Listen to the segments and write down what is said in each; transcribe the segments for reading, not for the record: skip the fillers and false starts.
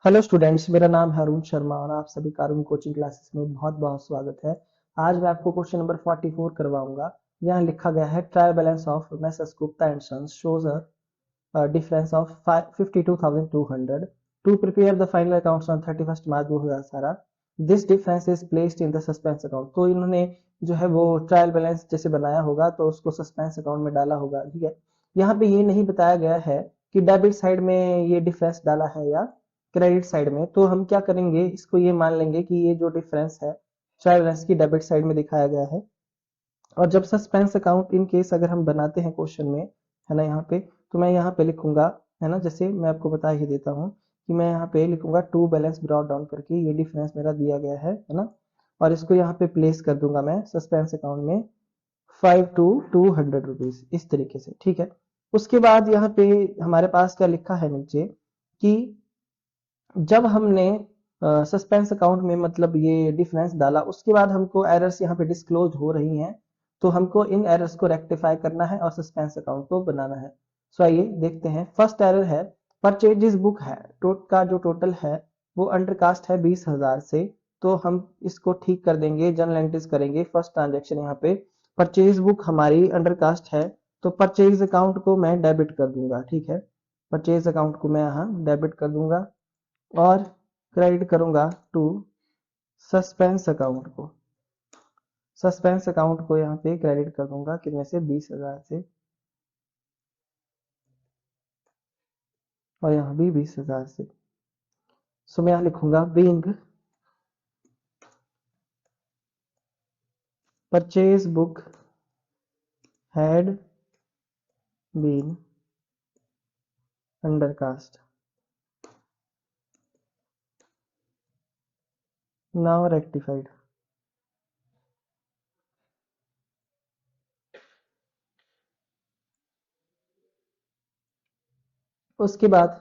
Hello students, मेरा नाम है अरुण शर्मा और आप सभी का अरुण कोचिंग क्लासेस में बहुत बहुत स्वागत है। आज मैं आपको क्वेश्चन नंबर 44 करवाऊंगा। यहाँ लिखा गया है trial balance of Messrs Gupta and sons shows a difference of 52,200 to prepare the final accounts on 31st March 2018। This difference is placed in the suspense account. तो इन्होंने जो है वो ट्रायल बैलेंस जैसे बनाया होगा तो उसको सस्पेंस अकाउंट में डाला होगा। ठीक है, यहाँ पे ये नहीं बताया गया है कि डेबिट साइड में ये डिफरेंस डाला है या क्रेडिट साइड में। तो हम क्या करेंगे, इसको ये मान लेंगे कि ये जो डिफरेंस है ट्रायल बैलेंस की डेबिट साइड में दिखाया गया है। और जब सस्पेंस अकाउंट इन केस अगर हम बनाते हैं क्वेश्चन में, है ना, यहाँ पे तो मैं यहाँ पे लिखूंगा, है ना, जैसे मैं आपको बता ही देता हूँ कि मैं यहाँ पे लिखूंगा टू बैलेंस ब्रॉट डाउन करके ये डिफरेंस मेरा दिया गया है ना। और इसको यहाँ पे प्लेस कर दूंगा मैं सस्पेंस अकाउंट में 5 to 200 रुपीज इस तरीके से। ठीक है, उसके बाद यहाँ पे हमारे पास क्या लिखा है नीचे कि जब हमने सस्पेंस अकाउंट में मतलब ये डिफरेंस डाला उसके बाद हमको एरर्स यहाँ पे डिस्क्लोज हो रही हैं, तो हमको इन एरर्स को रेक्टिफाई करना है और सस्पेंस अकाउंट को बनाना है। सो आइए देखते हैं। फर्स्ट एरर है परचेजेस बुक है का जो टोटल है वो अंडरकास्ट है 20,000 से। तो हम इसको ठीक कर देंगे, जर्नल एंट्रीज करेंगे। फर्स्ट ट्रांजेक्शन यहाँ पे परचेज बुक हमारी अंडरकास्ट है तो परचेज अकाउंट को मैं डेबिट कर दूंगा। ठीक है, परचेज अकाउंट को मैं यहाँ डेबिट कर दूंगा और क्रेडिट करूंगा टू सस्पेंस अकाउंट को। सस्पेंस अकाउंट को यहाँ पे क्रेडिट कर दूंगा कितने से, 20,000 से, और यहाँ भी 20,000 से। सो मैं यहाँ लिखूंगा being purchase book had been undercast, now rectified. उसके बाद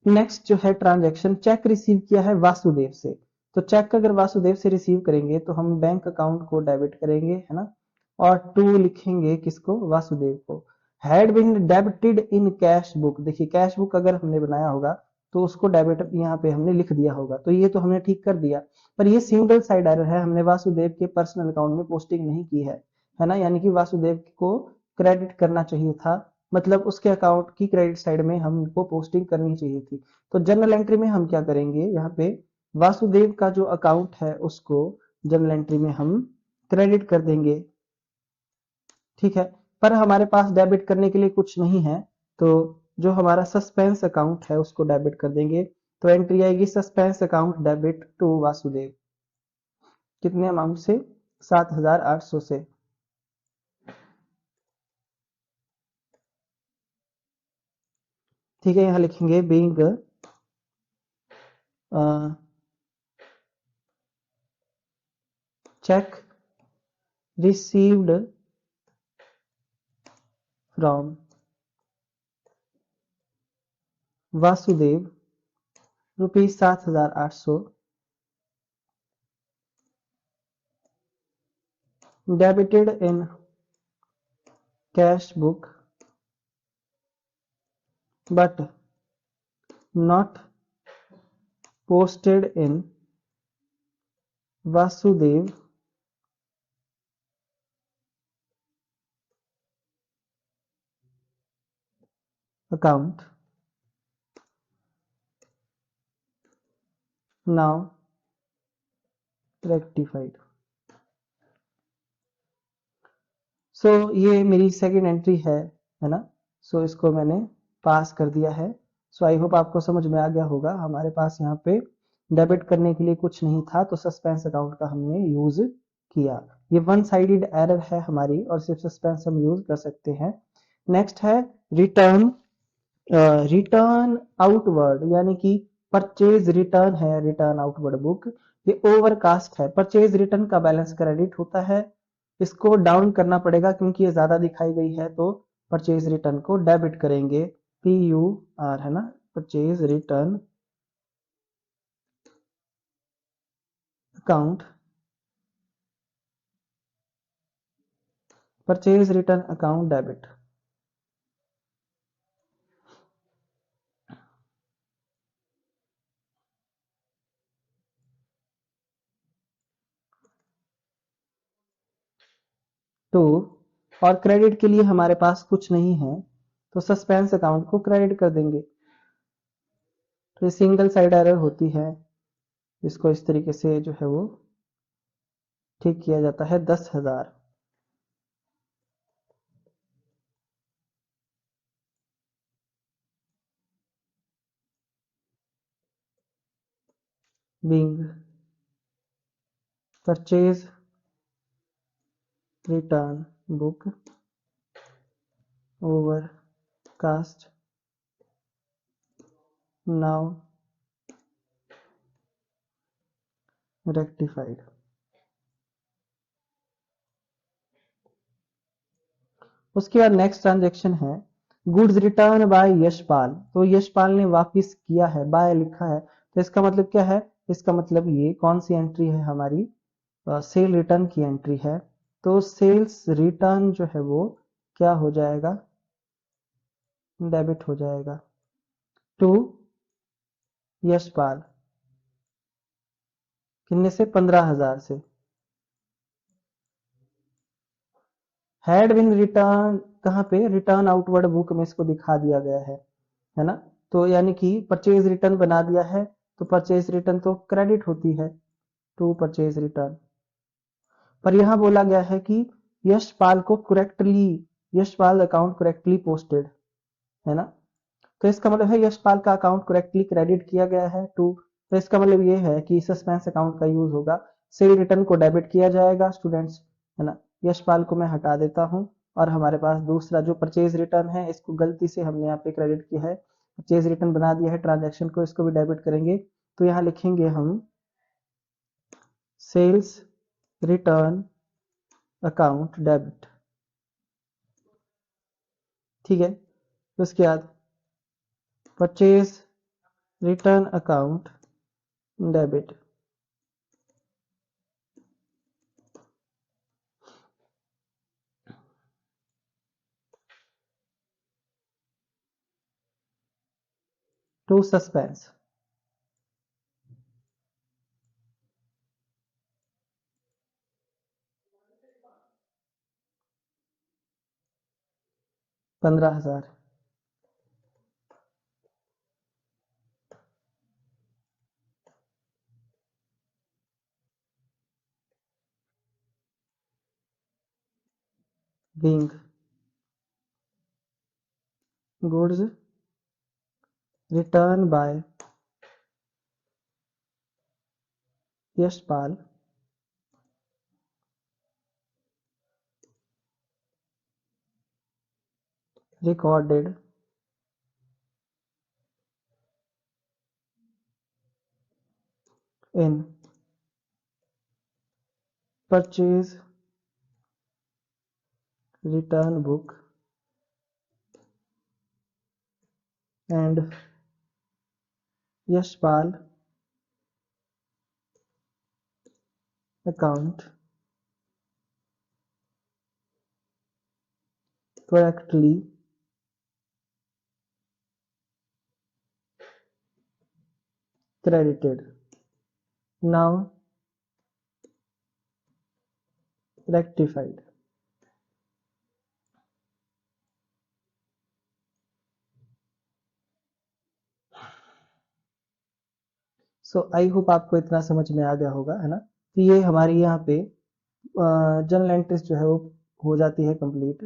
नेक्स्ट जो है ट्रांजैक्शन, चेक रिसीव किया है वासुदेव से। तो चेक अगर वासुदेव से रिसीव करेंगे तो हम बैंक अकाउंट को डेबिट करेंगे, है ना, और टू लिखेंगे किसको, वासुदेव को। Had been debited in cash book, देखिए कैश बुक अगर हमने बनाया होगा तो उसको डेबिट यहाँ पे हमने लिख दिया होगा, तो ये तो हमने ठीक कर दिया। पर ये सिंगल साइड एरर है, हमने वासुदेव के पर्सनल अकाउंट में पोस्टिंग नहीं की है ना, यानी कि वासुदेव को क्रेडिट करना चाहिए था, मतलब उसके अकाउंट की क्रेडिट साइड में हमको पोस्टिंग करनी चाहिए थी। तो जर्नल एंट्री में हम क्या करेंगे, यहाँ पे वासुदेव का जो अकाउंट है उसको जर्नल एंट्री में हम क्रेडिट कर देंगे। ठीक है, पर हमारे पास डेबिट करने के लिए कुछ नहीं है, तो जो हमारा सस्पेंस अकाउंट है उसको डेबिट कर देंगे। तो एंट्री आएगी suspense account debit to Vasudev, कितने अमाउंट से, 7,800 से। ठीक है, यहाँ लिखेंगे being cheque received from Vasudev ₹7,800 debited in cash book but not posted in Vasudev account, now rectified। सो ये मेरी सेकेंड एंट्री है ना। सो इसको मैंने पास कर दिया है। सो आई होप आपको समझ में आ गया होगा। हमारे पास यहाँ पे डेबिट करने के लिए कुछ नहीं था तो सस्पेंस अकाउंट का हमने यूज किया। ये वन साइडेड एरर है हमारी और सिर्फ सस्पेंस हम यूज कर सकते हैं। नेक्स्ट है रिटर्न, रिटर्न आउटवर्ड, यानी कि परचेज रिटर्न है, रिटर्न आउटवर्ड बुक। ये ओवरकास्ट है, परचेज रिटर्न का बैलेंस क्रेडिट होता है, इसको डाउन करना पड़ेगा क्योंकि ये ज्यादा दिखाई गई है, तो परचेज रिटर्न को डेबिट करेंगे, PUR, है ना, purchase return account, purchase return account debit. To, और क्रेडिट के लिए हमारे पास कुछ नहीं है तो सस्पेंस अकाउंट को क्रेडिट कर देंगे। तो ये सिंगल साइड एरर होती है, इसको इस तरीके से जो है वो ठीक किया जाता है। 10,000 being purchase return book overcast now rectified। उसके बाद नेक्स्ट ट्रांजेक्शन है गुड्स रिटर्न बाय यशपाल। तो यशपाल ने वापस किया है, बाय लिखा है, तो इसका मतलब क्या है? इसका मतलब ये कौन सी एंट्री है हमारी? सेल रिटर्न की एंट्री है। तो सेल्स रिटर्न जो है वो क्या हो जाएगा? डेबिट हो जाएगा टू यशपाल। कितने से? 15,000 से। हैड बिन रिटर्न कहाँ पे? रिटर्न आउटवर्ड बुक में इसको दिखा दिया गया है ना? तो यानी कि परचेज रिटर्न बना दिया है, तो परचेज रिटर्न तो क्रेडिट होती है टू परचेज रिटर्न। पर यहां बोला गया है कि यशपाल को correctly, Yashpal account correctly posted, है ना? तो इसका मतलब है यशपाल का अकाउंट करेक्टली क्रेडिट किया गया है टू। तो इसका मतलब ये है कि सस्पेंस अकाउंट का यूज होगा, सेल रिटर्न को डेबिट किया जाएगा स्टूडेंट्स, है ना? यशपाल को मैं हटा देता हूं, और हमारे पास दूसरा जो परचेज रिटर्न है, इसको गलती से हमने यहाँ पे क्रेडिट किया है, परचेज रिटर्न बना दिया है ट्रांजैक्शन को, इसको भी डेबिट करेंगे। तो यहाँ लिखेंगे हम सेल्स रिटर्न अकाउंट डेबिट, ठीक है? उसके बाद purchase return account debit. To suspense. 15,000 being goods returned by Yashpal recorded in purchase return book and Yashpal account correctly credited, now rectified। So I hope आपको इतना समझ में आ गया होगा, है ना? तो ये हमारी यहाँ पे जर्नल एंट्रीज जो है वो हो जाती है कंप्लीट।